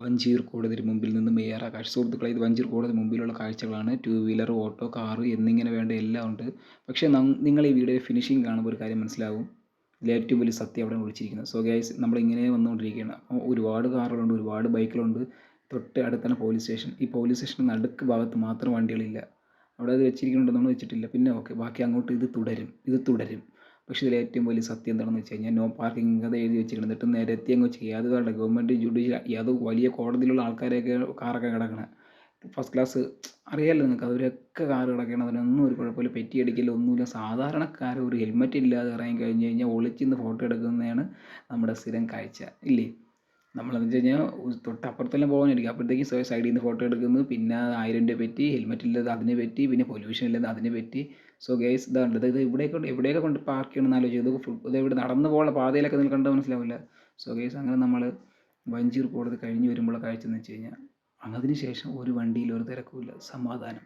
വഞ്ചിയൂർ കോടതിയുടെ മുമ്പിൽ നിന്നും ഏറെ കാഴ്ച. സുഹൃത്തുക്കളെ, ഇത് വഞ്ചിയൂർ കോടതി മുമ്പിലുള്ള കാഴ്ചകളാണ്. ടു വീലർ, ഓട്ടോ, കാറ് എന്നിങ്ങനെ വേണ്ട എല്ലാം ഉണ്ട്. പക്ഷേ നിങ്ങൾ ഈ വീഡിയോ ഫിനിഷിംഗ് കാണുമ്പോൾ ഒരു കാര്യം മനസ്സിലാവും. ഇതിൽ ഏറ്റവും വലിയ സത്യം അവിടെ ഒളിച്ചിരിക്കുന്നത്. സോ ഗൈസ്, നമ്മളിങ്ങനെ വന്നുകൊണ്ടിരിക്കുകയാണ്. അപ്പോൾ ഒരുപാട് കാറുകളുണ്ട്, ഒരുപാട് ബൈക്കുകളുണ്ട്. തൊട്ട് അടുത്താണ് പോലീസ് സ്റ്റേഷൻ. ഈ പോലീസ് സ്റ്റേഷൻ്റെ നടുക്ക് ഭാഗത്ത് മാത്രം വണ്ടികളില്ല. അവിടെ അത് വെച്ചിരിക്കുന്നുണ്ടെന്ന് വെച്ചിട്ടില്ല. പിന്നെ ഓക്കെ, ബാക്കി അങ്ങോട്ട് ഇത് തുടരും. പക്ഷേ ഇതിൽ ഏറ്റവും വലിയ സത്യം എന്താണെന്ന് വെച്ച് കഴിഞ്ഞാൽ, നോ പാർക്കിംഗ് അത് എഴുതി വെച്ചിരിക്കണം. എന്നിട്ട് നിരത്തി അങ്ങ് ചെയ്യുക. അത് വേണ്ട, ഗവൺമെൻറ് ജുഡീഷ്യൽ അത് വലിയ കോടതിയിലുള്ള ആൾക്കാരെയൊക്കെ കാറൊക്കെ കിടക്കണേ ഫസ്റ്റ് ക്ലാസ്. അറിയാമല്ലോ നിങ്ങൾക്ക്, അവരൊക്കെ കാറ് കിടക്കണം. അതിനൊന്നും ഒരു കുഴപ്പമില്ല, പെറ്റിയടിക്കില്ല, ഒന്നുമില്ല. സാധാരണക്കാർ ഒരു ഹെൽമെറ്റ് ഇല്ലാതെ ഇറങ്ങി കഴിഞ്ഞ് കഴിഞ്ഞാൽ ഒളിച്ചിന്ന് ഫോട്ടോ എടുക്കുന്നതാണ് നമ്മുടെ സ്ഥിരം കാഴ്ച, ഇല്ലേ? നമ്മളെന്ന് വെച്ച് കഴിഞ്ഞാൽ തൊട്ടപ്പുറത്തെല്ലാം പോകാനായിരിക്കും. അപ്പോഴത്തേക്കും സൈഡിൽ നിന്ന് ഫോട്ടോ എടുക്കുന്നു. പിന്നെ 1000 രൂപ പറ്റി, ഹെൽമെറ്റ് ഇല്ലാതെ അതിനെ പറ്റി, പിന്നെ പൊല്യൂഷൻ ഇല്ലാതെ അതിനെ പറ്റി. സോ ഗൈസ്, ഇതാണ് ഇത്. എവിടെയൊക്കെ കൊണ്ട് പാർക്ക് ചെയ്യണമെന്ന് ആലോചിച്ചു. ഇത് ഇവിടെ നടന്നു പോകാനുള്ള പാതയിലൊക്കെ നിങ്ങൾക്ക് കണ്ടാൽ മനസ്സിലാവില്ല. സോ ഗൈസ്, അങ്ങനെ നമ്മൾ വഞ്ചിയൂർ കോടതി കഴിഞ്ഞ് വരുമ്പോഴുള്ള കാഴ്ച എന്ന് വെച്ച് കഴിഞ്ഞാൽ, അതിന് ശേഷം ഒരു വണ്ടിയിൽ ഒരു തിരക്കുമില്ല, സമാധാനം.